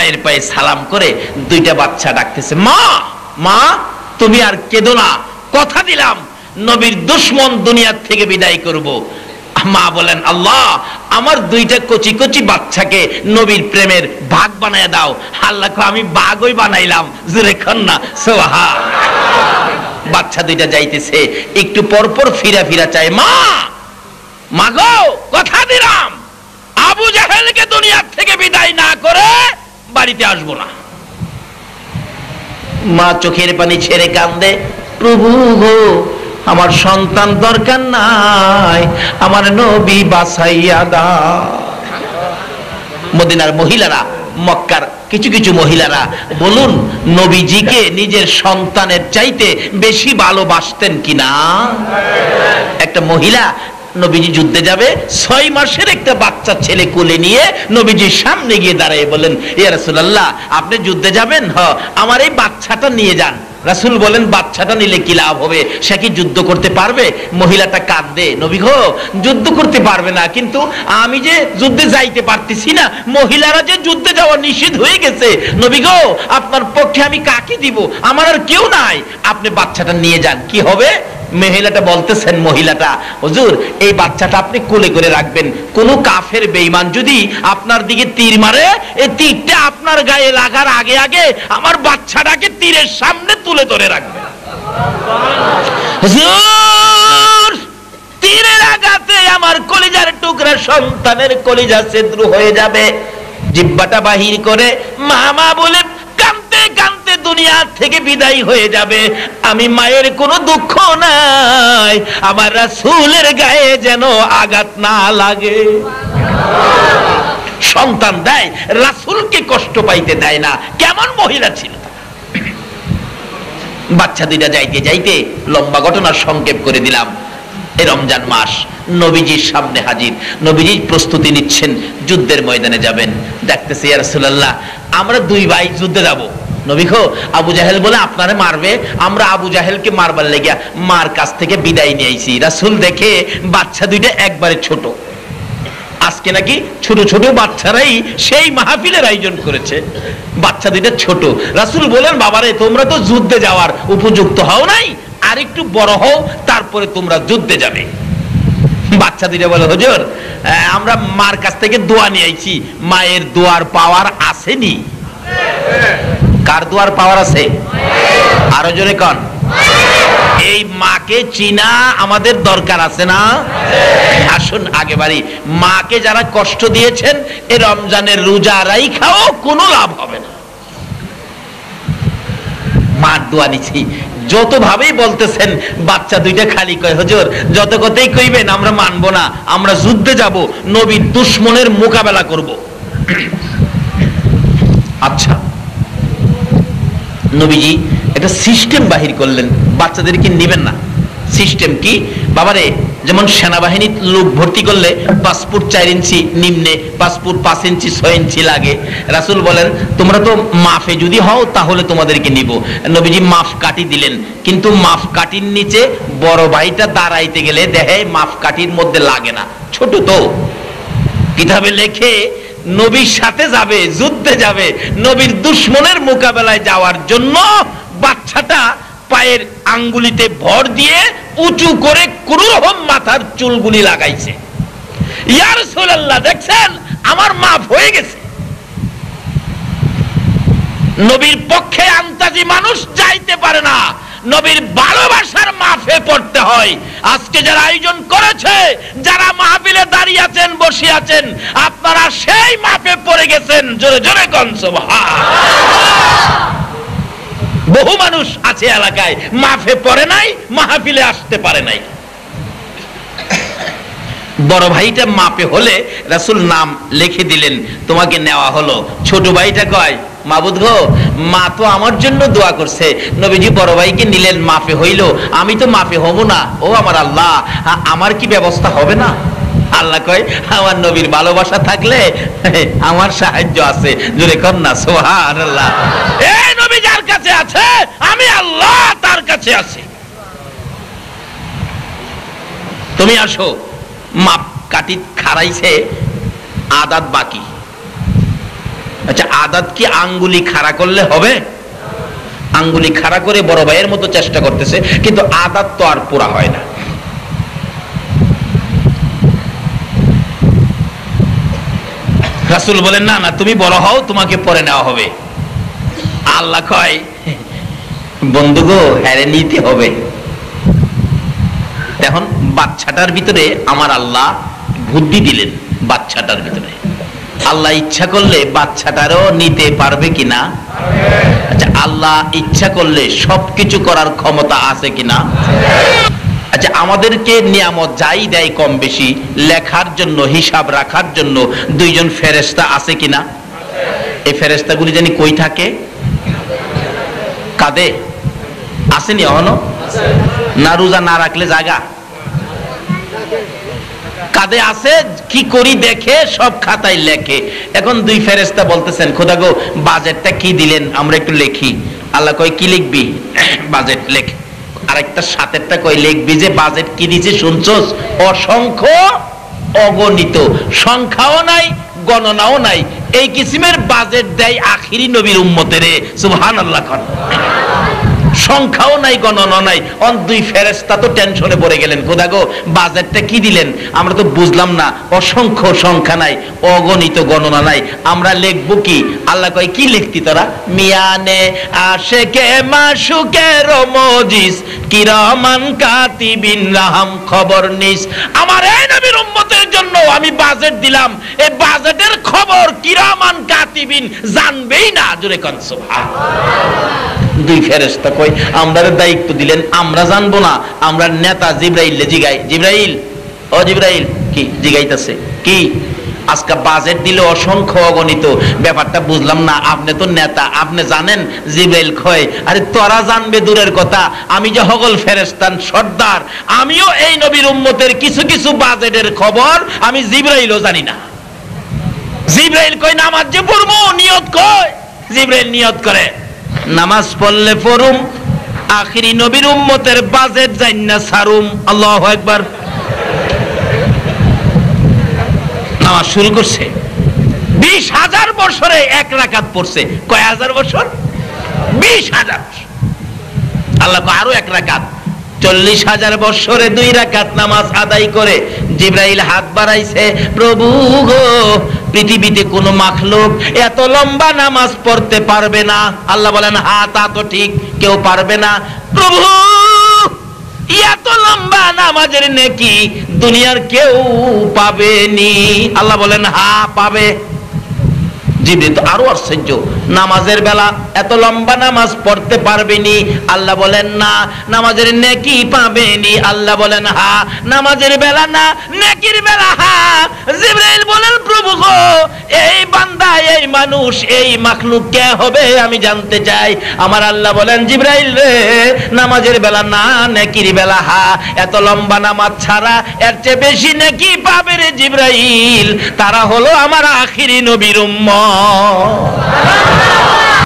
মায়ের পায়ে সালাম করে দুইটা বাচ্চা ডাকতেছে, মা মা তুমি আর কেঁদো না, কথা দিলাম নবীর দুশমন দুনিয়ার থেকে বিদায় করব। মা বলেন, আল্লাহ আমার দুইটা কচি কচি বাচ্চাকে নবীর প্রেমের ভাগ বানায় দাও। আল্লাহ আমি বাঘই বানাইলাম, জোরে খান না সুবহান। বাচ্চা দুইটা যাইতেছে, একটু পর পর ফিরা ফিরা চায়, মা মা গো কথা দিলাম আবু জাহেলকে দুনিয়ার থেকে বিদায় না করে বাড়িতে আসবো না। মা চোখের পানি ছেড়ে কান্দে, প্রভু গো আমার সন্তান দরকার নাই, আমার নবী বাঁচাইয়া দাও। মদিনার মহিলারা, মক্কার কিছু কিছু মহিলারা বলুন নবীজিকে নিজের সন্তানের চাইতে বেশি ভালোবাসতেন কিনা? একটা মহিলা নবীজি যুদ্ধে যাবে, 6 মাসের একটা বাচ্চা ছেলে কোলে নিয়ে নবীজির সামনে গিয়ে দাঁড়িয়ে বলেন, ইয়া রাসূলুল্লাহ আপনি যুদ্ধে যাবেন? আমার এই বাচ্চাটা নিয়ে যান। রাসূল বলেন, বাচ্চাটা নিলে কি লাভ হবে, সে কি যুদ্ধ করতে পারবে? মহিলাটা কাঁদে, নবী গো যুদ্ধ করতে পারবে না, কিন্তু আমি যে যুদ্ধে যাইতে পারতেছি না, মহিলারা যে যুদ্ধে যাওয়া নিষেধ হয়ে গেছে, নবী গো আপনার পক্ষে আমি কাকে দিব, আমার আর কেউ নাই, আপনি বাচ্চাটা নিয়ে যান, কি হবে? মহিলাটা বলতেছেন, মহিলাটা হুজুর এই বাচ্চাটা আপনি কোলে করে রাখবেন, কোন কাফের বেঈমান যদি আপনার দিকে তীর মারে, এই তীরটা আপনার গায়ে লাগার আগে আগে আমার বাচ্চাটাকে তীরের সামনে তুলে ধরে রাখবেন। হুজুর তীরের আঘাতে আমার কলিজার টুকরা সন্তানের কলিজা ছিদ্র হয়ে যাবে। জিহ্বাটা বাহির করে মামা বলে কাঁদতে কাঁদতে দুনিয়া থেকে বিদায় হয়ে যাবে। আমি মায়ের কোনো দুঃখ নাই, আমার রাসূলের গায়ে যেন আঘাত না লাগে। সন্তান দেয়, রাসূলকে কষ্ট পাইতে দেয় না। কেমন মহিলা ছিল! বাচ্চা দুইটা যাইতে যাইতে লম্বা ঘটনা সংক্ষেপ করে দিলাম। এই রমজান মাস নবীজির সামনে হাজির, নবীজি প্রস্তুতি নিচ্ছেন, যুদ্ধের ময়দানে যাবেন। দেখতেছে ইয়া রাসূলুল্লাহ আমরা দুই ভাই যুদ্ধে যাব। নবী গো আবু জাহেল বলে আপনারে মারবে, আমরা আবু জাহেলকে মারবার লেগিয়া মার কাছ থেকে বিদায় নিয়ে আইছি। রাসূল দেখে বাচ্চা দুইটা একবারে ছোট, আজকে নাকি ছোট ছোট বাচ্চারাই সেই মাহফিলের আয়োজন করেছে, বাচ্চা দুইটা ছোট। রাসূল বলেন, বাবারে তোমরা তো যুদ্ধে যাওয়ার উপযুক্ত হও নাই, আর একটু বড় হও তারপরে তোমরা যুদ্ধে যাবে। বাচ্চা দুইটা বলে, হুজুর আমরা মার কাছ থেকে দোয়া নিয়ে আইছি, মায়ের দোয়ার পাওয়ার আসেনি। কার দোয়ার পাওয়ার আছে? আরো জোরে কন। এই মাকে চিনা আমাদের দরকার আছে না? আসুন আগে বাড়ি। মাকে যারা কষ্ট দিয়েছেন এই রমজানের রোজা রাইখাও কোনো লাভ হবে না। মার দোয়া নিছি, যত ভাবেই বলতেছেন বাচ্চা দুইটা খালি কয়, হুজুর যত কথাই কইবেন আমরা মানবো না, আমরা যুদ্ধে যাব, নবীর দুশমনের মোকাবেলা করব। আচ্ছা নবীজি একটা সিস্টেম বাহির করলেন, বাচ্চাদেরকে নেবেন না। সিস্টেম কি? বাবারে যেমন সেনাবাহিনী লোক ভর্তি করলে পাসপোর্ট 4 ইঞ্চি নিম্নে, পাসপোর্ট 5 ইঞ্চি 6 ইঞ্চি লাগে। রাসূল বলেন তোমরা তো মাফে যদি হও তাহলে তোমাদেরকে নিব। নবীজি মাফ কাটি দিলেন, কিন্তু মাফ কাটির নিচে বড় ভাইটা দাঁড়াইতে গেলে দেখে মাফ কাটির মধ্যে লাগে না, ছোট তো। কিতাবে লেখে নবীর সাথে যাবে, যুদ্ধে যাবে, নবীর দুশমনের মোকাবেলায় যাওয়ার জন্য বাচ্চাটা পায়ের আঙ্গুলিতে ভর দিয়ে উঁচু করে কোনরকম মাথার চুলগুলি লাগাইছে। ইয়া রাসূলুল্লাহ দেখছেন আমার মাফ হয়ে গেছে। নবীর পক্ষে আন্তাজি মানুষ যাইতে পারে না, নবীর ভালোবাসার মাফে পড়তে হয়। আজকে যারা আয়োজন করেছে, যারা মাহফিলে দাঁড়িয়ে আছেন বসে আছেন, আপনারা সেই মাফে পড়ে গেছেন। জোরে জোরে কোন সুবহানাল্লাহ। বহু মানুষ আছে এলাকায় মাফে পড়ে নাই, মাহফিলে আসতে পারে নাই। বড় ভাইটা মাপে হলে রাসূল নাম লিখে দিলেন, তোমাকে নেওয়া হলো। ছোট ভাইটা কয়, মাবুদ গো মা তো আমার জন্য দোয়া করছে, নবীজি বড় ভাইকে নিলেন, মাফে হইল, আমি তো মাফে হব না। ও আমার আল্লাহ, আমার কি ব্যবস্থা হবে না? আল্লাহ কয়, আমার নবীর ভালোবাসা থাকলে আমার সাহায্য আছে। জোরে কর না সুবহানাল্লাহ। এই নবী যার কাছে আছে, আমি আল্লাহ তার কাছে আছি। তুমি আসো। মাপ কাটি খারাইছে, আদাত বাকি। আচ্ছা, আদাত কি আঙ্গুলি খাড়া করলে হবে? আঙ্গুলি খাড়া করে বড় ভাইয়ের মতো চেষ্টা করতেছে, কিন্তু আদাত তো আর পুরা হয় না। রাসূল বলেন, না না, তুমি বড় হও, তোমাকে পরে নেওয়া হবে। আল্লাহ কয়, বন্ধু গো, হ্যারে নিতে হবে। এখন বাচ্চাটার ভিতরে আমার আল্লাহ বুদ্ধি দিলেন। বাচ্চাটার ভিতরে আল্লাহ ইচ্ছা করলে বাচ্চাটারও নিতে পারবে কিনা? আচ্ছা, আল্লাহ ইচ্ছা করলে সবকিছু করার ক্ষমতা আছে কিনা? আচ্ছা, আমাদেরকে নিয়ামত যাই দেয় কম বেশি, লেখার জন্য, হিসাব রাখার জন্য দুইজন ফেরেশতা আছে কিনা? এই ফেরেশতাগুলি জানি কই থাকে? কাঁদে আসেনি এখনো? না রোজা না রাখলে জাগা কাঁদে আছে, কি করি দেখে, সব খাতায় লেখে। এখন দুই ফেরেশতা বলতেছেন, খোদা গো, বাজেটটা কি দিলেন আমরা একটু লিখি। আল্লাহ কয়, কি লিখবি? বাজেট লেখ। আরেকটা সাতেরটা কয়, লিখবি যে বাজেট কি দিছে শুনছস? অসংখ্য, অগণিত, সংখ্যাও নাই, গণনাও নাই, এই কিসিমের বাজেট দেয় আখিরি নবীর উম্মতের। সুবহানাল্লাহ। সংখ্যাও নাই, গণনা নাই। দুই ফেরেশতা তো টেনশনে পড়ে গেলেন, খোদা গো, বাজেটটা কি দিলেন আমরা তো বুঝলাম না, অসংখ্য, সংখ্যা নাই, অগণিত, গণনা নাই, আমরা লিখবো কি? আল্লাহ কয়, কি লিখতি তোরা? মিয়ানে আশেকে মাশুকে রমজিস কিরামান কাতিবিন রাহাম খবর নিস। আমার এই নবীর উম্মতের জন্য আমি বাজেট দিলাম, এই বাজেটের খবর কিরামান কাতিবিন জানবেই না। জোরে কোন সুবহানাল্লাহ। দুই ফেরেশতা কই, আমরার দায়িত্ব দিলেন, আমরা জানবো না? আমরা নেতা জিবরাইল জিগাই, জিবরাইল, ও জিবরাইল, কি জিগাইতেছে? কি আজকে বাজেট দিলে অসংখ্য, অগণিত, ব্যাপারটা বুঝলাম না, আপনি তো নেতা, আপনি জানেন? জিবরাইল কয়, আরে তোরা জানবে দূরের কথা, আমি যে হগল ফেরেশতার সর্দার, আমিও এই নবীর উম্মতের কিছু কিছু বাজেটের খবর আমি জিবরাইলও জানি না। জিবরাইল কয়, নামাজ যে পড়বো, নিয়ত কয়। জিবরাইল নিয়ত করে, নামাজ পড়লে পড়ুম, আখিরি নবীর উম্মতের বাজেট জান্না সারুম। আল্লাহু আকবার। নামাজ শুরু করছে, 20,000 বছরে এক রাকাত পড়ছে। কয় হাজার বছর? 20,000। আল্লাহ আরো এক রাকাত, 40,000 বছরে 2 রাকাত নামাজ আদায় করে জিবরাইল হাত বাড়াইছে, প্রভু গো, পৃথিবীতে কোন মাখলুক এত লম্বা নামাজ পড়তে পারবে না। আল্লাহ বলেন, হ্যাঁ তা তো ঠিক, কেউ পারবে না। প্রভু, এত লম্বা নামাজের নেকি দুনিয়ার কেউ পাবেনি। আল্লাহ বলেন, হ্যাঁ পাবে। জিবরিল তো আরো আশ্চর্য, নামাজের বেলা এত লম্বা নামাজ পড়তে পারবেনি? আল্লাহ বলেন, না। নামাজের নেকি পাবেনি? আল্লাহ বলেন, হ্যাঁ। নামাজের বেলা না, নেকির বেলা হ্যাঁ। জিবরাইল বলেন, প্রভু গো, এই বান্দা, এই মানুষ, এই মাখলুক কে হবে আমি জানতে চাই। আমার আল্লাহ বলেন, জিবরাইল রে, নামাজের বেলা না, নেকির বেলা হ্যাঁ। এত লম্বা নামাজ ছাড়া এর চেয়ে বেশি নেকি পাবে রে জিবরাইল, তারা হলো আমার আখিরি নবীর উম্মত।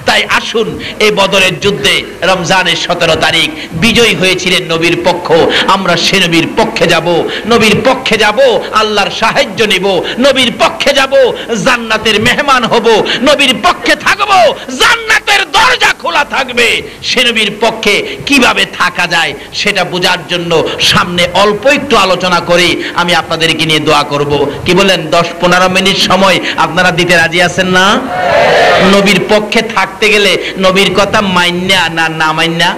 তাই আসুন, এই বদরের যুদ্ধে রমজানের 17 তারিখ বিজয়ী হয়েছিলেন নবীর পক্ষ। আমরা সে নবীর পক্ষে যাব, নবীর পক্ষে যাব, আল্লাহর সাহায্য নিব, নবীর পক্ষে যাব, জান্নাতের মেহমান হব, নবীর পক্ষে থাকব, জান্নাতের দরজা খোলা থাকবে। সে নবীর পক্ষে কিভাবে থাকা যায় সেটা বোঝার জন্য সামনে অল্প একটু আলোচনা করে আমি আপনাদেরকে নিয়ে দোয়া করব। কি বলেন? 10-15 মিনিট সময় আপনারা দিতে রাজি আছেন না? নবীর পক্ষে থাকতে গেলে নবীর কথা মাইন্না না না মাইন্না?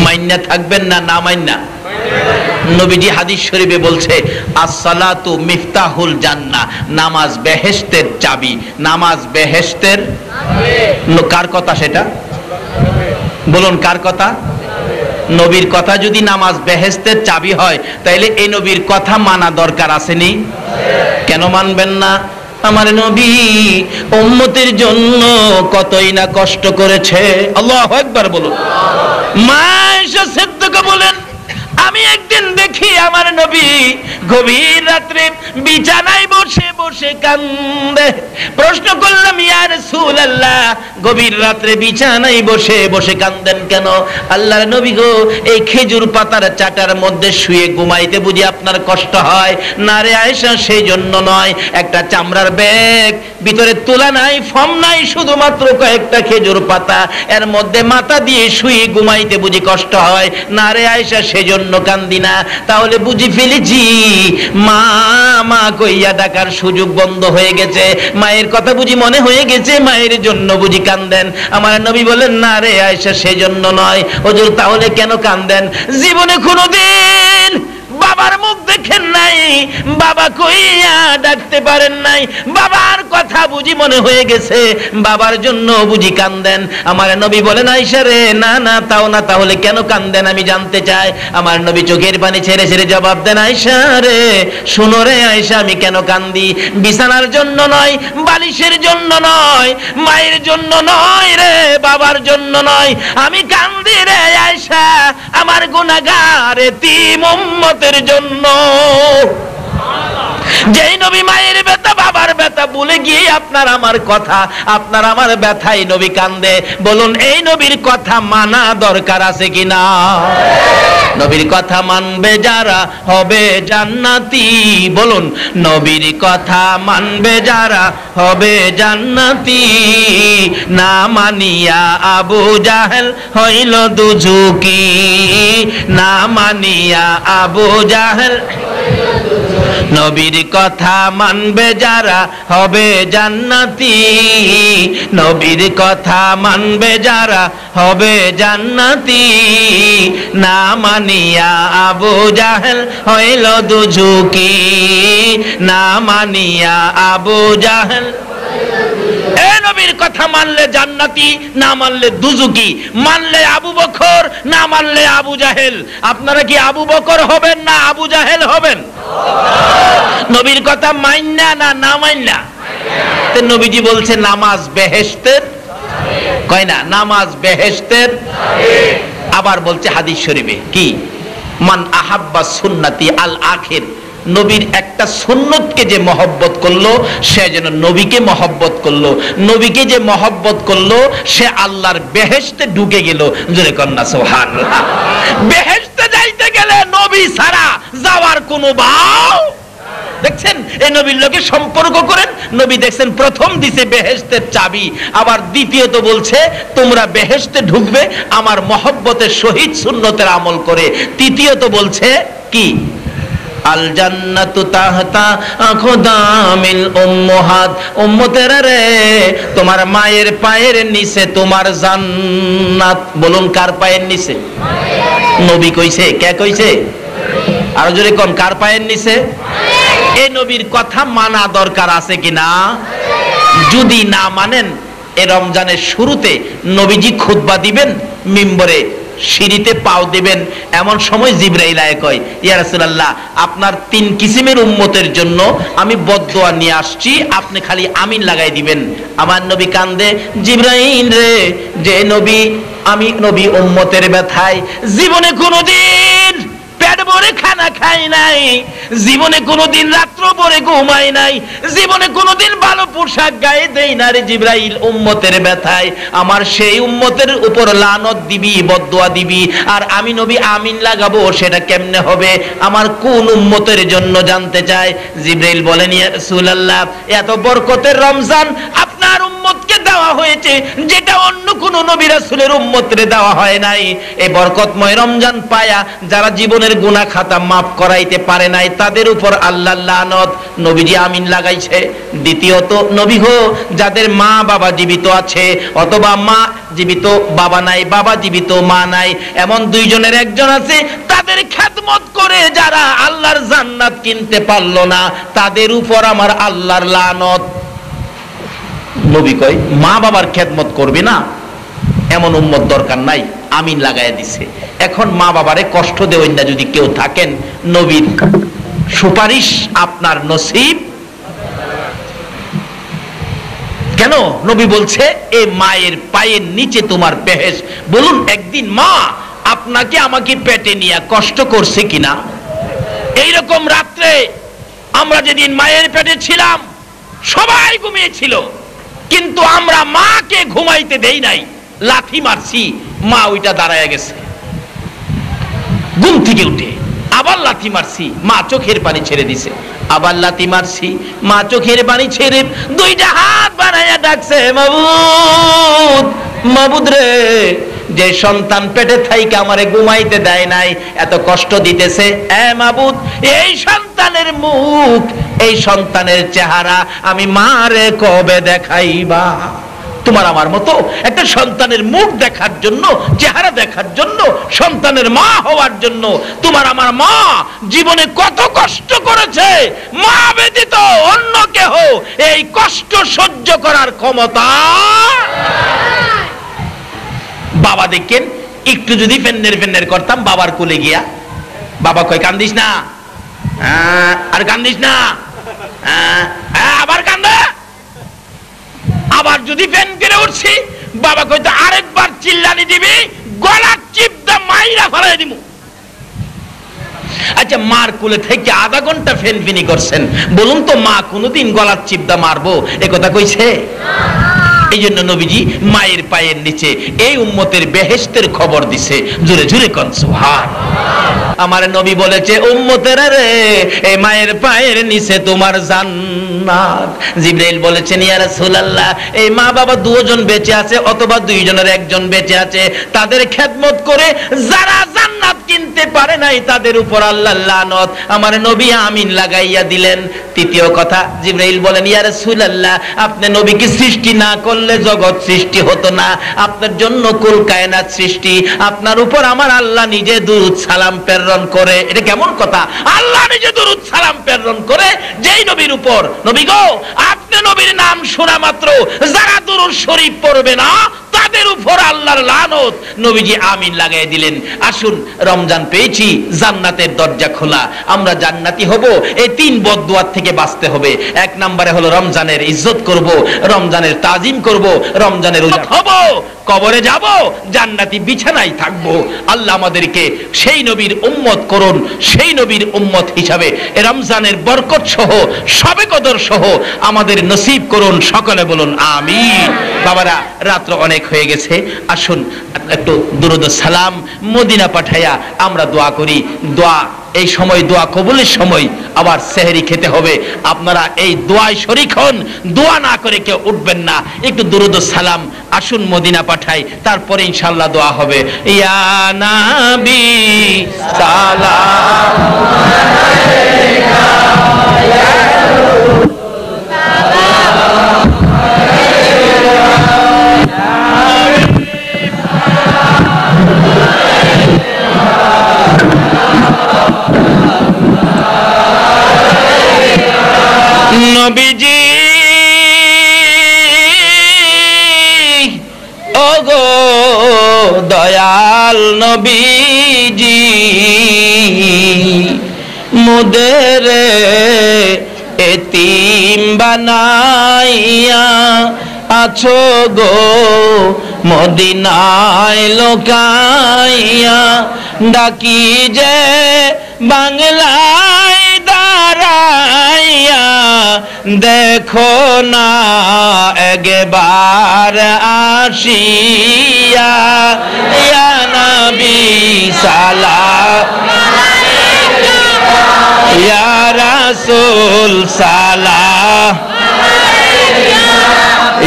মাইন্না থাকবেন না না মাইন্না? নবীজি হাদিস শরীফে বলছে, as-salatu মিফতাহুল জান্নাহ, নামাজ বেহেশতের চাবি। নামাজ বেহেশতের চাবি। কার কথা সেটা? বলুন, কার কথা? নবীর কথা। যদি নামাজ বেহেশতের চাবি হয়, তাহলে এই নবীর কথা মানা দরকার আসেনি? কেন মানবেন না? আমার নবী উম্মতের জন্য কতই না কষ্ট করেছে। আল্লাহু আকবার বলুন। মা আয়েশা সিদ্দিকা বলেন, আমি একদিন দেখি আমার নবী গভীর রাত্রে বিছানায় বসে বসে কান্দে। প্রশ্ন করলাম, ইয়া রাসূলুল্লাহ গভীর রাত্রে বিছানায় বসে বসে কাঁদেন কেন? আল্লাহর নবী গো, এই খেজুর পাতার চাটার মধ্যে শুয়ে ঘুমাইতে বুঝি আপনার কষ্ট হয়? না রে আয়েশা, সেই জন্য নয়। একটা চামড়ার ব্যাগ, ভিতরে তুলা নাই, ফম নাই, শুধুমাত্র কয়েকটা খেজুর পাতা, এর মধ্যে মাথা দিয়ে শুয়ে ঘুমাইতে বুঝি কষ্ট হয়? না রে আয়েশা, সেজন্য কান্দি না। তাহলে বুঝি ফেলেছি মা মা কইয়া ডাকার সুযোগ বন্ধ হয়ে গেছে, মায়ের কথা বুঝি মনে হয়ে গেছে, মায়ের জন্য বুঝি কান্দেন? আমার নবী বলেন না রে আয়েশা, সেজন্য নয়। হুজুর তাহলে কেন কান্দেন? জীবনে কোনোদিন বাবার মুখ দেখেন নাই, বাবা কইয়া ডাকতে পারেন নাই, বাবার কথা বুঝি মনে হয়ে গেছে, বাবার জন্য বুঝি কান্দেন? আমার নবী বলেন আয়েশা রে, না না তাও না, তাহলে কেন কান্দেন আমি জানতে চাই। আমার নবী চোখের পানি ছেড়ে ছেড়ে জবাব দেন, আয়েশা রে শুনো রে আয়েশা, আমি কেন কান্দি? বিছানার জন্য নয়, বালিশের জন্য নয়, মায়ের জন্য নয় রে, বাবার জন্য নয়, আমি কান্দি রে আয়েশা আমার গুনাহগার এতিম উম্মতের জন্য। যেই নবী মায়ের ব্যথা বাবার ব্যথা ভুলে গিয়ে আপনার আমার কথা, আপনার আমার ব্যথায় নবী কান্দে, বলুন এই নবীর কথা মানা দরকার আছে কিনা? নবীর কথা মানবে যারা হবে জান্নাতি, বলুন নবীর কথা মানবে যারা হবে জান্নাতি। না মানিয়া আবু জাহেল হইল দুজুকি, না মানিয়া আবু জাহেল। নবীর কথা মানবে যারা হবে জান্নাতি, নবীর কথা মানবে যারা হবে জান্নাতি। না মানিয়া আবু জাহেল হইল দুজুকি, না মানিয়া আবু জাহেল। এ নবীর কথা মানলে জান্নাতি, না মানলে দুজুকি। মানলে আবু বকর, না মানলে আবু জাহেল। আপনারা কি আবু বকর হবেন না আবু জাহেল হবেন? নবীর কথা মাইন্না না না মাইন্না? তো নবীজি বলছে নামাজ বেহেশতের, কয় না নামাজ বেহেশতের। আবার বলছে হাদিস শরীফে কি, মান আহাব্বা সুন্নতি আল আখির, নবীর একটা সুন্নতকে যে মহব্বত করলো সে যেন নবীকে মহব্বত করলো, নবীকে যে মহব্বত করলো সে আল্লাহর বেহেশতে ঢুকে গেল। জোরে কন্যা সুবহানাল্লাহ। বেহেশতে যাইতে গেলে নবী ছাড়া যাওয়ার কোনো ভাও দেখছেন? এই নবীর লোকে সম্পর্ক করেন। নবী দেখছেন প্রথম দিছে বেহেশতের চাবি, আবার দ্বিতীয়ত বলছে তোমরা বেহেশতে ঢুকবে আমার মহব্বতের সহিত সুন্নতের আমল করে। তৃতীয়ত বলছে কি, আল জান্নাতু তাহতা আকদামিল উম্মাহাত, উম্মতেরা রে তোমার মায়ের পায়ের নিচে তোমার জান্নাত। বলুন কার পায়ের নিচে? নবী কইছে, কে কইছে? আরো জোরে কোন, কার পায়ের নিচে? এই নবীর কথা মানা দরকার আছে কিনা? যদি না মানেন, এই রমজানের শুরুতে নবীজি খুতবা দিবেন, মিম্বরে সিঁড়িতে পাও দিবেন, এমন সময় জিবরাইল আয়ে কয়, ইয়া রাসূলুল্লাহ আপনার 3 কিসিমের উম্মতের জন্য আমি বদদোয়া নিয়ে আসছি, আপনি খালি আমিন লাগাই দিবেন। আমার নবী কান্দে, জিবরাইল রে, যে নবী আমি নবী উম্মতের ব্যথায় জীবনে কোনোদিন পেট ভরে খানা খাই নাই, জীবনে কোনোদিন রাত্র ভরে ঘুমাই নাই, জীবনে কোনোদিন ভালো পোশাক গায়ে দেই না রে জিবরাইল, উম্মতের ব্যথায় আমার সেই উম্মতের উপর লানত দিবি, বদদোয়া দিবি, আর আমি নবী আমিন লাগাবো, সেটা কেমনে হবে? আমার কোন উম্মতের জন্য জানতে চাই। জিবরাইল বলেন, ইয়া রাসূলুল্লাহ এত বরকতের রমজান আপনার উম্মতকে দেওয়া হয়েছে যেটা অন্য কোন নবী রাসূলের উম্মতরে দেওয়া হয় নাই। এই বরকতময় রমজান পায়া যারা জীবনের গুনাহ খাতা মাফ করাইতে পারে নাই তাদের উপর আল্লাহর লানত। নবীজি আমিন লাগাইছে। দ্বিতীয়ত নবী হো যাদের মা বাবা জীবিত আছে, অথবা মা জীবিত বাবা নাই, বাবা জীবিত মা নাই, এমন দুইজনের একজন আছে, তাদের খেদমত করে যারা আল্লাহর জান্নাত কিনতে পারলো না, তাদের উপর আমার আল্লাহর লানত। নবী কয় মা বাবার খেদমত করবে না এমন উম্মত দরকার নাই, আমিন লাগাইয়া দিছে। এখন মা বাবারে কষ্ট দেবেন না যদি কেউ থাকেন, নবীর সুপারিশ আপনার নসিব। কেন? নবী বলছে এই মায়ের পায়ের নিচে তোমার বেহেশ। বলুন একদিন মা আপনাকে আমাকে পেটে নিয়ে কষ্ট করছে কিনা? এইরকম রাত্রে আমরা যেদিন মায়ের পেটে ছিলাম সবাই ঘুমিয়েছিল, কিন্তু আমরা মাকে ঘুমাইতে দেই নাই, লাথি মারছি, মা ওইটা দাঁড়ায় গেছে। ঘুম থেকে উঠে আবার লাথি মারছি, মা চোখের পানি ছেড়ে দিছে। আবার লাথি মারছি, মা চোখের পানি ছেড়ে দুইটা হাত বানাইয়া ডাকছে, মাবুদ, মাবুদ রে, যে সন্তান পেটে থাইকে আমারে ঘুমাইতে দেয় নাই, এত কষ্ট দিতেছে, এ মাবুদ, এই সন্তানের মুখ, এই সন্তানের চেহারা আমি মারে কবে দেখাইবা? তোমার আমার মতো একটা সন্তানের মুখ দেখার জন্য, চেহারা দেখার জন্য, সন্তানের মা হওয়ার জন্য তোমার আমার মা জীবনে কত কষ্ট করেছে। মা ব্যতীত অন্য কেহ এই কষ্ট সহ্য করার ক্ষমতা। বাবা দেখেন, একটু যদি ফেন্নের ফেন্নের করতাম বাবার কোলে গিয়া, বাবা কয় কান্দিস না, আর কান্দিস না, আবার কান্দা। আবার যদি ফ্যান করে উঠছি, বাবা কইতো আরেকবার চিল্লানি দিবি, গলা চিপদা মাইরা ফেলাই দিমু। আচ্ছা, মার কোলে থেকে আধা ঘন্টা ফ্যান ফিনি করছেন, বলুন তো মা কোনদিন গলার চিপদা মারবো এ কথা কইছে? এই জন্য নবীজি মায়ের পায়ের নিচে এই উম্মতের বেহেশতের খবর দিছে। জোরে জোরে কোন সুবহানাল্লাহ। আমার নবী বলেছে, উম্মতেরা রে, এই মায়ের পায়ের নিচে তোমার জান্নাত। জিবরাইল বলেছেন, ইয়া রাসূলুল্লাহ, এই মা বাবা দুজন বেঁচে আছে অথবা দুইজনের একজন বেঁচে আছে, তাদের খেদমত করে যারা জান্নাত কিনতে পারে নাই তাদের উপর আল্লাহর লানত। আমার নবী আমিন লাগাইয়া দিলেন। তৃতীয় কথা, জিবরাইল বলেন, ইয়া রাসূলুল্লাহ, আপনি নবীকে সৃষ্টি না করলে জগৎ সৃষ্টি হতো না, আপনার জন্য কুল কায়নাত সৃষ্টি, আপনার উপর আমার আল্লাহ নিজে দুরূদ সালাম প্রেরণ করে। এটা কেমন কথা? আল্লাহ নিজে দুরূদ সালাম প্রেরণ করে যেই নবীর উপর, নবী গো, আপনি নবীর নাম শোনা মাত্র যারা দুরূদ শরীফ পড়বে না তাদের উপর আল্লাহর লানত। নবীজি আমিন লাগাই দিলেন। আসুন, রমজান পেয়েছি, জান্নাতের দরজা খোলা, আমরা জান্নাতি হব। এই তিন বদদুয়ার থেকে বাঁচতে হবে। এক নম্বরে হলো রমজানের ইজ্জত করব, রমজানের তাজিম করব, রমজানের উজাড় হব, কবরে যাব, জান্নাতি বিছানায় থাকব। আল্লাহ আমাদেরকে সেই নবীর উম্মত করুন, সেই নবীর উম্মত হিসাবে রমজানের বরকত সহ, শবে কদর সহ আমাদের নসিব করুন। সকলে বলুন আমিন। বাবারা, রাত্র অনেক হয়ে গেছে, আসুন একটু দুরূদ সালাম মদিনা পাঠাইয়া আমরা দোয়া করি। দোয়া, এই সময় দোয়া কবুলের সময়, আবার সেহরি খেতে হবে। আপনারা এই দোয়ায় শরীক হন, দোয়া না করে কেউ উঠবেন না। একটু দুরূদ সালাম আসুন মদিনা পাঠাই, তারপরে ইনশাআল্লাহ দোয়া হবে। ইয়া নবী সালাম আলাইকা, নবীজি ওগো দয়াল নবীজি, মোদের এতিম বানাইয়া আছো গো মদিনায় লোকাইয়া, ডাকি যে বাংলায় দাঁড়াইয়া, দেখো না একবার আসিয়া, ইয়া নবী সালাম আলাইকা, ইয়া রাসূল সালাম আলাইকা,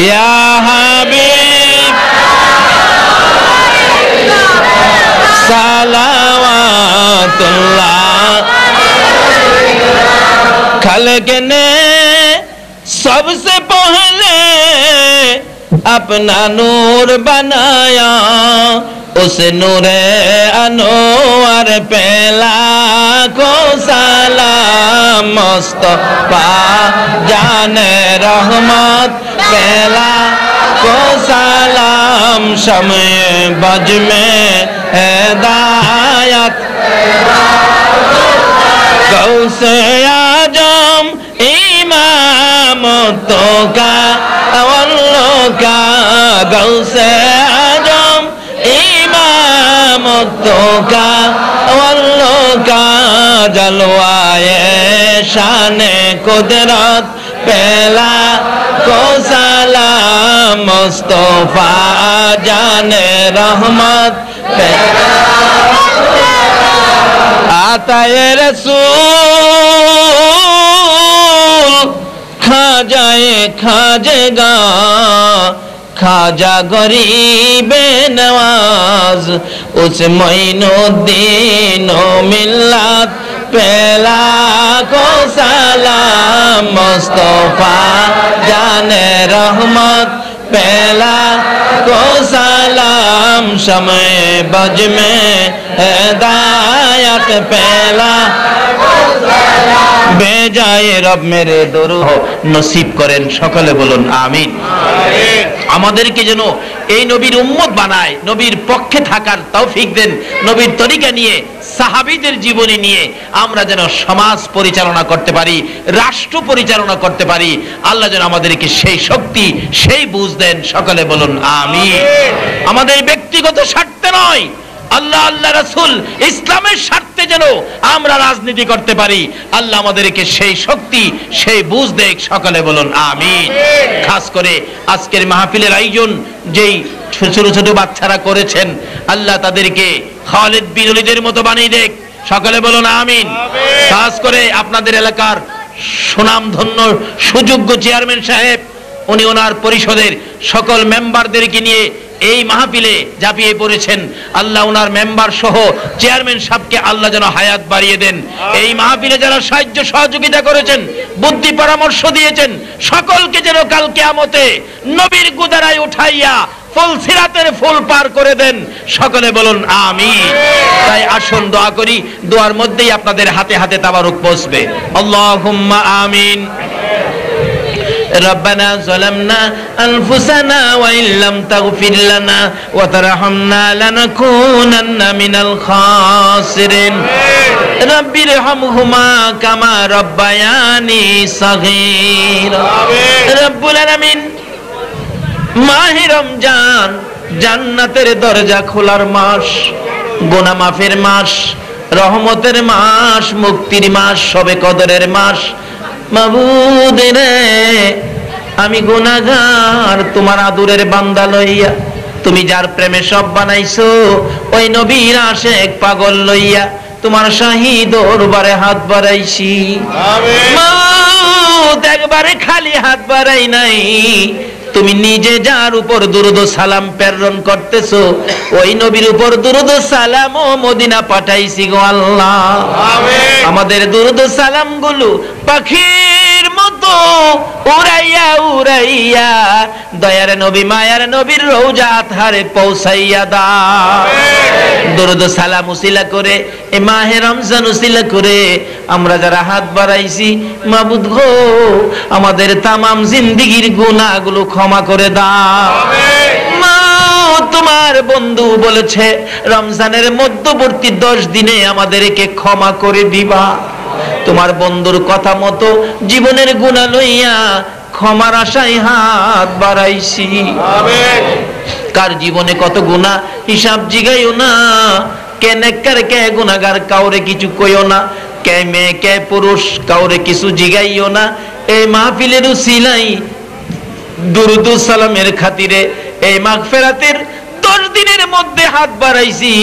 ইয়া হাবিব সালাওয়াতুল্লাহ। खल्क ने सबसे पहले अपना नूर बनाया, उस नूरे अनवर पे लाखों सलाम, मुस्तफा जाने रहमत पे लाखों सलाम, शम्ए बज में हिदायत गौसे आजम इमामतों का अवल्लों का, गौसे आजम इमामतों का अवल्लों का, जलवाए शान कुदरत पहला को सलाम, মুস্তফা জানে রহমত আতায়ে রসূল খাজায়ে খাজেগা খাজা গরিবে নওয়াজ উস মঈনুদ্দিন ও মিল্লাত পেলা কো সালাম মুস্তফা জানে রহমত পেলা को सलाम शमे बज में हिदायत पेला बेजाए रब मेरे दरूद नसीब करें सकले बोलुन आमीन আমাদেরকে যেন এই নবীর উম্মত বানায় নবীর পক্ষে থাকার তৌফিক দেন নবীর তরিকা নিয়ে সাহাবীদের জীবনী নিয়ে আমরা যেন সমাজ পরিচালনা করতে পারি রাষ্ট্র পরিচালনা করতে পারি আল্লাহ যেন আমাদেরকে সেই শক্তি সেই বুঝ দেন সকলে বলুন আমিন আমাদের ব্যক্তিগত স্বার্থে নয় আল্লাহ আল্লাহ রাসূল ইসলামের স্বার্থে যেন আমরা রাজনীতি করতে পারি আল্লাহ আমাদেরকে সেই শক্তি সেই বুঝ দেখ সকলে বলুন আমিন খাস করে আজকের মাহফিলের আয়োজন যেই ছোট ছোট বাচ্চারা করেছেন আল্লাহ তাদেরকে খালিদ বিন ওলীদের মতো বানিয়ে দেখ সকলে বলুন আমিন খাস করে আপনাদের এলাকার সুনামধন্য সুযোগ্য চেয়ারম্যান সাহেব উনি ওনার পরিষদের সকল মেম্বারদেরকে নিয়ে এই মাহফিলে ঝাঁপিয়ে পড়েছেন আল্লাহ ওনার মেম্বার সহ চেয়ারম্যান সাহেবকে আল্লাহ যেন হায়াত বাড়িয়ে দেন এই মাহফিলে যারা সাহায্য সহযোগিতা করেছেন বুদ্ধি পরামর্শ দিয়েছেন সকলকে যেন কাল কিয়ামতে নবীর গুদারায় উঠাইয়া ফুল সিরাতের ফুল পার করে দেন সকলে বলুন আমিন তাই আসুন দোয়া করি দোয়ার মধ্যেই আপনাদের হাতে হাতে তাবারুক পৌঁছবে আল্লাহুম্মা আমিন ربنا ظلمنا أنفسنا وإن لم تغفر لنا وترحمنا لنكونن من الخاسرين رب ارحمهما كما ربياني صغيرا رب العالمين মাহে রমজান জান্নাতের দরজা খোলার মাস গুনাহ মাফের মাস রহমতের মাস মুক্তির মাস শবে কদরের মাস মাবুদ রে আমি গুনাহগার তোমার আদরের বান্দা লইয়া তুমি যার প্রেমে সব বানাইছো ওই নবীর আশিক পাগল লইয়া তোমার শাহী দরবারে হাত বাড়াইছি আমিন মাওত একবারে খালি হাত বাড়াই নাই তুমি নিজে যার উপর দুরূদ ও সালাম প্রেরণ করতেছো ওই নবীর উপর দুরূদ ও সালাম ও মদিনা পাঠাইছি গো আল্লাহ আমিন আমাদের দুরূদ ও সালাম গুলো পাখির মতো উড়াইয়া উড়াইয়া দয়ার নবী মায়ার নবীর রওজা আতহারে পৌঁছাইয়া দাও আমিন দুরূদ ও সালাম উসিলা করে এই মাহে রমজান উসিলা করে আমরা যারা হাত বাড়াইছি মাবুদ গো আমাদের তামাম জিন্দেগীর গুনাহগুলো ক্ষমা করে দাও আমিন মা তোমার বন্ধু বলেছে রমজানের মধ্যবর্তী 10 দিনে আমাদেরকে ক্ষমা করে দিবা তোমার বন্ধুর কথা মতো জীবনের গুনাহ লইয়া ক্ষমার আশায় হাত বাড়াইছি আমিন কার জীবনে কত গুনাহ হিসাব জিগাইও না কে নেককার কে গুনাহগার কাউরে কিছু কইও না কে মেয়ে কে পুরুষ কাউরে কিছু জিগাইও না এই মাহফিলের উসিলাই দুরূদ ও সালামের খাতিরে এই মাগফিরাতের 10 দিনের মধ্যে হাত বাড়াইছি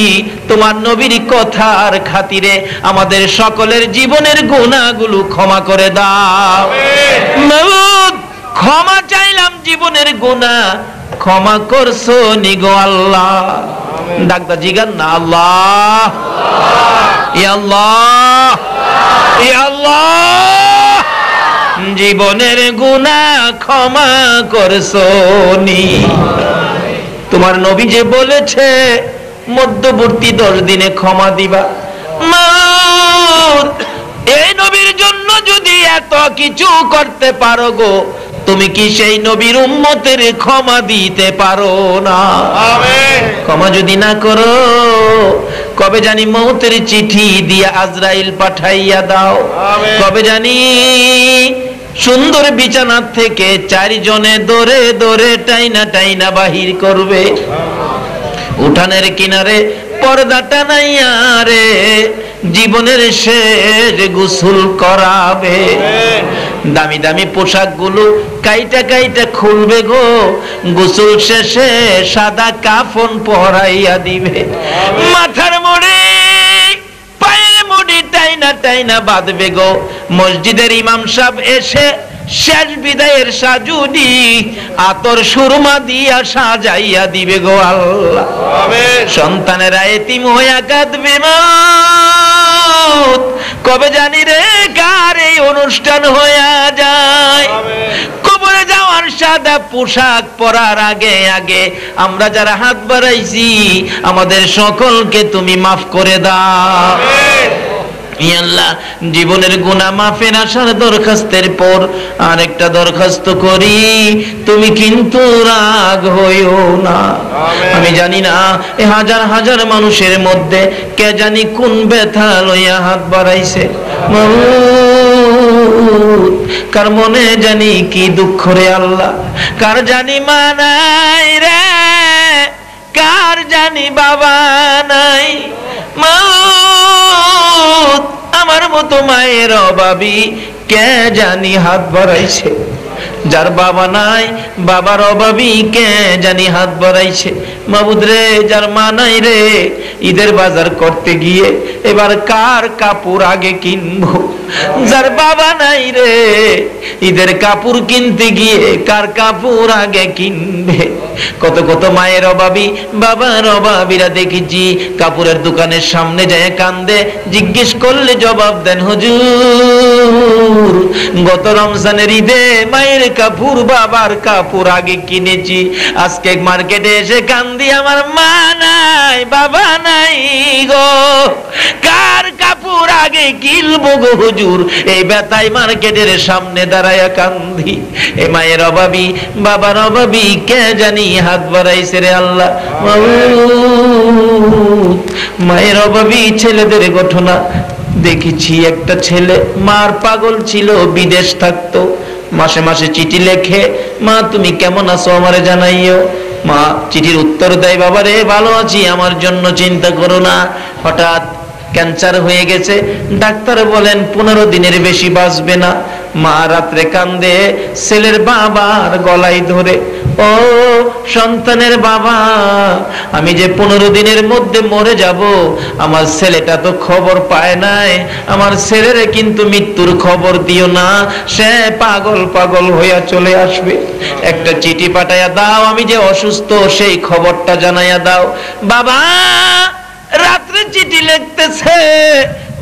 তোমার নবীর কথার খাতিরে আমাদের সকলের জীবনের গুনাহগুলো ক্ষমা করে দাও আমিন মাওলানা ক্ষমা চাইলাম জীবনের গুনাহ ক্ষমা করছো নি গো আল্লাহ আমিন ডাকদা জিগান না আল্লাহ ইয়া আল্লাহ ইয়া আল্লাহ জীবনের গুনাহ ক্ষমা করছো নি তোমার নবী যে বলেছে মধ্যবর্তী 10 দিনে ক্ষমা দিবা এই নবীর জন্য যদি এত কিছু করতে পারো গো তুমি কি সেই নবীর উম্মতের ক্ষমা দিতে পারো না আমিন ক্ষমা যদি না করো কবে জানি মওতের চিঠি দিয়া আজরাইল পাঠাইয়া দাও আমিন কবে জানি সুন্দর বিছানা থেকে 4 জনে দৌড়ে দৌড়ে টাইনা টাইনা বাহির করবে উঠানের কিনারে পর্দা টানাইয়া রে জীবনের শেষ গোসল করাবে দামি দামি পোশাকগুলো কাইটা কাইটা খুলবে গো, গোসল শেষে সাদা কাফন পরাইয়া দিবে, মাথার মুড়ি পায়ের মুড়ি টাইনা টাইনা বাঁধবে গো। মসজিদের ইমাম সাহেব এসে শেষ বিদায়ের সাজুনি আতর সুরমা দিয়া সাজাইয়া দিবে গো আল্লাহ। সন্তানেরা এতিম হইয়া কাঁদবে, কবে জানি রে কার এই অনুষ্ঠান হইয়া যায়। কবরে যাওয়ার সাদা পোশাক পরার আগে আগে আমরা যারা হাত বাড়াইছি আমাদের সকলকে তুমি মাফ করে দাও। আল্লাহ, জীবনের গুনাহ মাফের আশার দরখাস্তের পর আরেকটা দরখাস্ত করি, তুমি কিন্তু রাগ হইও না। আমি জানি না এই হাজার হাজার মানুষের মধ্যে কে জানি কোন ব্যথা লইয়া হাত বাড়াইছে, কার মনে জানি কি দুঃখ রে আল্লাহ, কার জানি মা নাই রে, কার জানি বাবা নাই। আমার মতো মায়ের অভাবী কে জানি হাত বাড়াইছে, যার বাবা নাই বাবার অভাবী কে জানি হাত বাড়াইছে। মাবুদ রে, যার মা নাই রে, ঈদের বাজার করতে গিয়ে এবার কার কাপড় আগে কিনবো। যার বাবা নাই রে, ঈদের কাপড় কিনতে গিয়ে কার কাপড় আগে কিনবে। কত কত মায়ের অভাবী বাবার অভাবীরা দেখেছি কাপড়ের দোকানের সামনে যায় কান্দে, জিজ্ঞেস করলে জবাব দেন হুজুর গত রমজানের ঈদে মায়ের কাপড় বাবার কাপড় আগে কিনেছি, আজকে মার্কেটে এসে কান্দি আমার মা নাই বাবা নাই গো, কার কাপড় আগে কিনবো গো হুজুর। এই ব্যথায় মার্কেটের সামনে দাঁড়ায়া কান্দি। এ মায়ের অভাবী বাবার অভাবী কে জানি হাত বাড়াইছে রে আল্লাহ। মায়ের অভাবী ছেলেদের ঘটনা দেখেছি। একটা ছেলে মার পাগল ছিল, বিদেশ থাকতো, মাসে মাসে চিঠি লেখে, মা তুমি কেমন আছো আমারে জানাইও। মা চিঠির উত্তর দেয়, বাবা রে ভালো আছি, আমার জন্য চিন্তা করো না। হঠাৎ ক্যান্সার হয়ে গেছে, ডাক্তার বলেন 15 দিনের বেশি বাঁচবে না। মা রাত্রে কান্দে, ছেলের বাবার গলায় ধরে, ও সন্তানের বাবা, আমি যে 15 দিনের মধ্যে মরে যাব, আমার ছেলেটা তো খবর পায় নাই, আমার ছেলের কিন্তু মৃত্যুর খবর দিও না, সে পাগল পাগল হইয়া চলে আসবে। একটা চিঠি পাঠাইয়া দাও, আমি যে অসুস্থ সেই খবরটা জানাইয়া দাও। বাবা রাত্রে চিঠি লিখতেছে,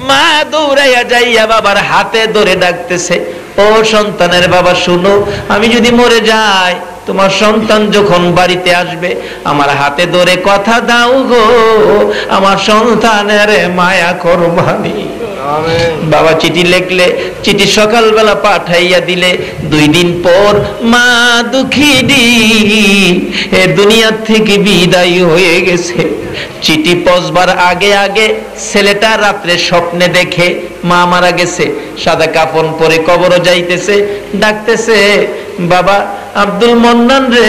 মা দৌড়াইয়া যাইয়া বাবার হাতে ধরে ডাকতেছে, ও সন্তানের বাবা শুনো, আমি যদি মরে যাই, তোমার সন্তান যখন বাড়িতে আসবে আমার হাতে ধরে কথা দাও গো, আমার সন্তানের মায়া করবানি। বাবা চিঠি লিখলে, চিঠি সকালবেলা পাঠাইয়া দিলে, 2 দিন পর মা দুঃখিনী এ দুনিয়া থেকে বিদায় হয়ে গেছে। চিঠি পৌঁছবার আগে আগে ছেলেটা রাত্রে স্বপ্নে দেখে মা মারা গেছে, সাদা কাফন পরে কবর যাইতেছে, ডাকতেছে, বাবা আব্দুল মন্নান রে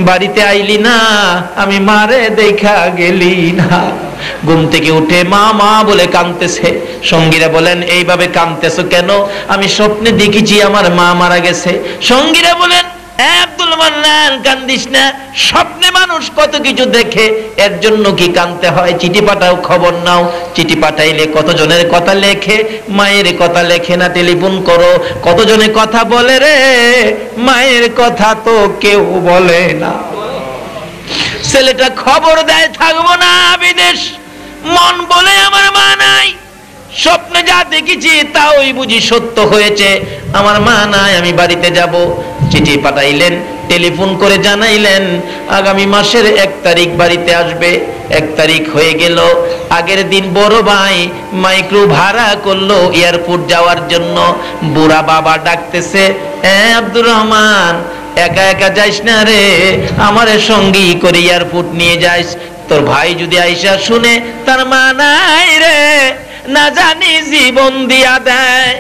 বাড়িতে আইলি না, আমি মারে দেখা গেলি না। ঘুম থেকে উঠে মা মা বলে কাঁদতেছে। সঙ্গীরা বলেন, এইভাবে কাঁদতেছো কেন? আমি স্বপ্নে দেখেছি আমার মা মারা গেছে। সঙ্গীরা বলেন, আব্দুল মান্নান কান্দিস না, স্বপ্নে মানুষ কত কিছু দেখে, এর জন্য কি কাঁদতে হয়? চিঠি পাঠাও, খবর নাও। চিঠি পাঠাইলে কতজনের কথা লেখে, মায়ের কথা লেখে না, টেলিফোন করো, কতজনে কথা বলে রে, মায়ের কথা তো কেউ বলে না। ছেলেটা খবর দেয়, থাকবো না বিদেশ, মন বলে আমার মা নাই, স্বপ্নে যা দেখেছি তাই বুঝি সত্য হয়েছে, আমার মা নাই, আমি বাড়িতে যাব। চিঠি পাঠাইলেন, টেলিফোন করে জানাইলেন আগামী মাসের 1 তারিখ বাড়িতে আসবে। 1 তারিখ হয়ে গেল, আগের দিন বড় ভাই মাইক্রো ভাড়া করলো এয়ারপোর্ট যাওয়ার জন্য। বুড়া বাবা ডাকতেছে, আব্দুর রহমান একা একা যাইস না রে, আমারে সঙ্গী করে এয়ারপোর্ট নিয়ে যাইস, তোর ভাই যদি আইসা শুনে তার মা নাই রে, না জানি জীবন দিয়া দেয়।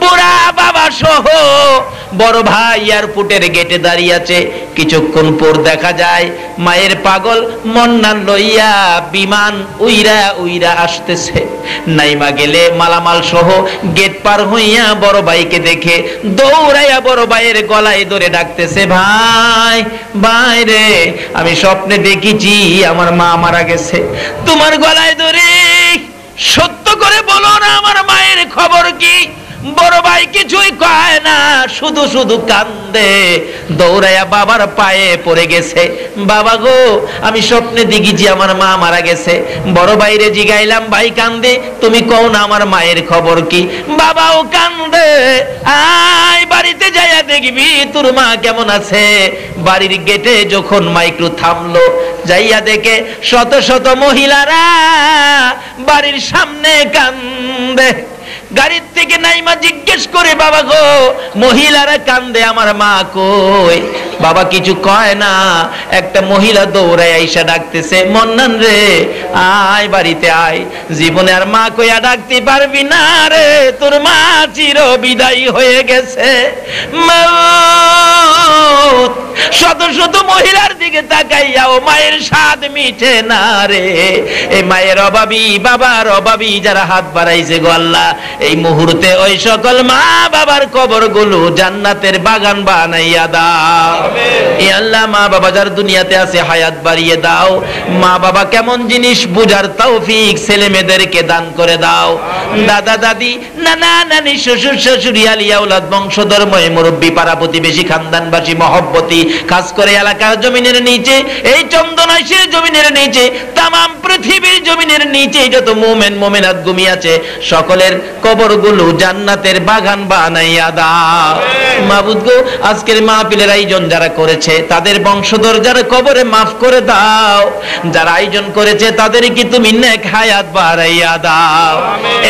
বুড়া বাবা সহ বড় ভাই এয়ারপোর্টের গেটে দাঁড়িয়ে আছে। কিছুক্ষণ পর দেখা যায় মায়ের পাগল মন্নান লইয়া বিমান উইরা উইরা আসতেছে। নাইমা গেলে মালামাল সহ গেট পার হইয়া বড় ভাইকে দেখে দৌড়াইয়া বড় ভাইয়ের গলায় ধরে ডাকতেছে, ভাই ভাই রে, আমি স্বপ্নে দেখেছি আমার মা মারা গেছে। তোমার গলায় ধরে সত্য করে বলো না আমার মায়ের খবর কি? বড় ভাই কিছুই কয় না, শুধু শুধু কান্দে। দৌড়াইয়া বাবার পায়ে পড়ে গেছে, বাবা গো আমি স্বপ্নে দেখেছি আমার মা মারা গেছে। বড় ভাইরে জিগাইলাম, ভাই কান্দে, তুমি কও না আমার মায়ের খবর কি? বাবাও কান্দে, আয় বাড়িতে যাইয়া দেখবি তোর মা কেমন আছে। বাড়ির গেটে যখন মা একটু থামলো, যাইয়া দেখে শত শত মহিলারা বাড়ির সামনে কান্দে। গাড়ির থেকে নাইমা জিজ্ঞেস করে, বাবা গো মহিলারা কান্দে, আমার মা কই? বাবা কিছু কয় না। একটা মহিলা দৌড়ায় আইসা ডাকতেছে, মন্নান রে আয় বাড়িতে আয়, জীবনে আর মা কইয়া ডাকতে পারবি না রে, তোর মা চির বিদায় হয়ে গেছে। শত শত মহিলার দিকে তাকাইয়াও মায়ের স্বাদ মিঠে না রে। এই মায়ের অভাবী বাবার অভাবী যারা হাত বাড়াইছে গো আল্লাহ, এই মুহূর্তে ওই সকল মা বাবার কবরগুলো জান্নাতের বাগান বানাইয়া দাও। এ আল্লাহ মা বাবা যার দুনিয়াতে আছে হায়াত বাড়িয়ে দাও। মা বাবা কেমন জিনিস বুঝার তৌফিক ছেলে মেয়েদেরকে দান করে দাও। দাদা দাদি নানা নানি শ্বশুর শাশুড়ি আলিয়া আওলাদ বংশধর্ময় মুরব্বী পাড়া প্রতিবেশী খানদানবাসী মহব্বতী, খাস করে এলাকার জমিনের নিচে, এই চন্দনাইশের জমিনের নিচে, তামাম পৃথিবীর জমিনের নিচে যত মুমিন মুমিনাত ঘুমিয়ে আছে সকলের কবরগুলো জান্নাতের বাগান বানাইয়া দাও। মাবুদ গো আজকের মাহফিলের আয়োজন যারা করেছে তাদের বংশধর যারা কবরে মাফ করে দাও। যারা আয়োজন করেছে তাদেরকে তুমি নেক হায়াত বাড়াইয়া দাও।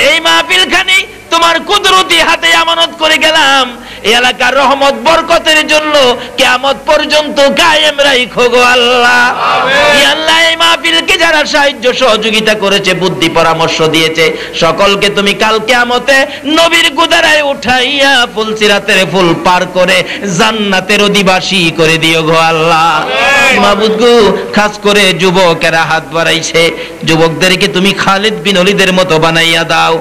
এই মাহফিল খানি তোমার কুদরতি হাতে আমানত করে গেলাম, এই এলাকার রহমত বরকতের জন্য কিয়ামত পর্যন্ত কায়েম রাখো গো আল্লাহ। আমিন। আল্লাহ এই মাহফিলকে যারা সাহায্য সহযোগিতা করেছে, বুদ্ধি পরামর্শ দিয়েছে, সকলকে তুমি কাল কিয়ামতে নবীর গুদারায় উঠাইয়া ফুলসিরাতের ফুল পার করে জান্নাতের অধিবাসী করে দিও গো আল্লাহ। মাবুদ গো খাস করে যুবকেরা হাত বাড়াইছে, যুবকদেরকে তুমি খালিদ বিন ওলীদের মতো বানাইয়া দাও।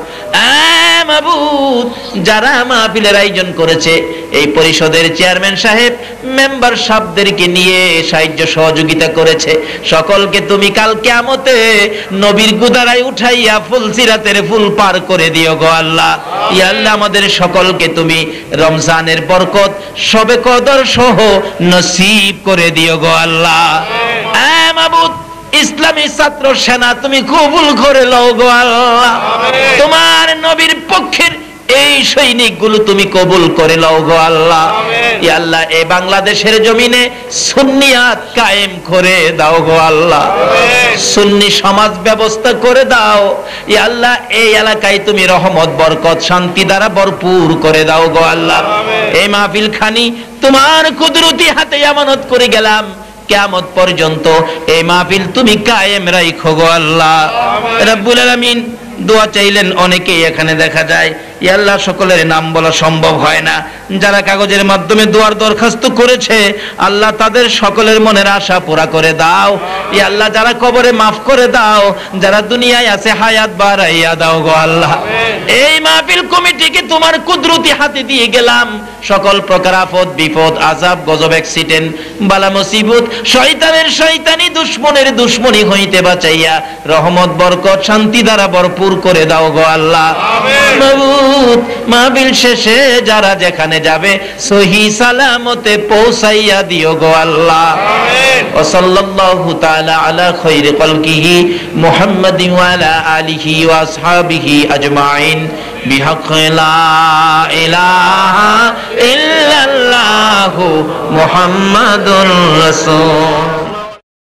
মাবুদ যারা মাহফিলের আয়োজন করেছে, এই পরিষদের চেয়ারম্যান সাহেব মেম্বার সাহেবদেরকে নিয়ে সাহায্য সহযোগিতা করেছে, সকলকে তুমি কাল কিয়ামতে নবীর গুদারায় উঠাইয়া ফুলসিরাতের ফুল পার করে দিও গো আল্লাহ। ইয়া আল্লাহ আমাদের সকলকে তুমি রমজানের বরকত শবে কদর সহ নসিব করে দিও গো আল্লাহ। মাবুদ ইসলামী ছাত্র সেনা তুমি কবুল করে লও গো আল্লাহ। তোমার নবীর পক্ষের এই সৈনিকগুলো তুমি কবুল করে লও গো আল্লাহ। ইয়া আল্লাহ এই বাংলাদেশের জমিনে সুন্নিয়াত কায়েম করে দাও গো আল্লাহ, সুন্নি সমাজ ব্যবস্থা করে দাও। ইয়া আল্লাহ এই এলাকায় তুমি রহমত বরকত শান্তি দ্বারা ভরপুর করে দাও গো আল্লাহ। এই মাহফিল খানি তোমার কুদরতি হাতে আমানত করে গেলাম, কিয়ামত পর্যন্ত এই মাহফিল তুমি কায়েম রাখো গো আল্লাহ। রব্বুল আলামিন দোয়া চাইলেন অনেকেই এখানে দেখা যায়। ইয়া আল্লাহ সকলের নাম বলা সম্ভব হয় না, যারা কাগজের মাধ্যমে দোয়ার দরখাস্ত করেছে আল্লাহ তাদের সকলের মনের আশা পুরা করে দাও। ইয়া আল্লাহ যারা কবরে মাফ করে দাও, যারা দুনিয়ায় আছে হায়াত বাড়াইয়া দাও গো আল্লাহ। এই মাহফিল কমিটিকে তোমার কুদরতি হাতে দিয়ে গেলাম, সকল প্রকার আফত বিপদ আযাব গজব অ্যাক্সিডেন্ট বালা মুসিবত শয়তানের শয়তানি দুশমনের দুশমনি হইতে বাঁচাইয়া রহমত বরকত শান্তি দ্বারা ভরপুর করে দাও গো আল্লাহ। আমিন। মাহফিল শেষে যারা যেখানে যাবে সহি সালামতে পৌঁছাইয়া দিও গো আল্লাহ। আমিন। ওয়া সাল্লাল্লাহু তাআলা আলা খায়রি খালকিহি মুহাম্মাদিন ওয়া আলা আলিহি ওয়া আসহাবিহি আজমাইন বিহাক্কি লা ইলাহা ইল্লাল্লাহু মুহাম্মাদুর রাসূল।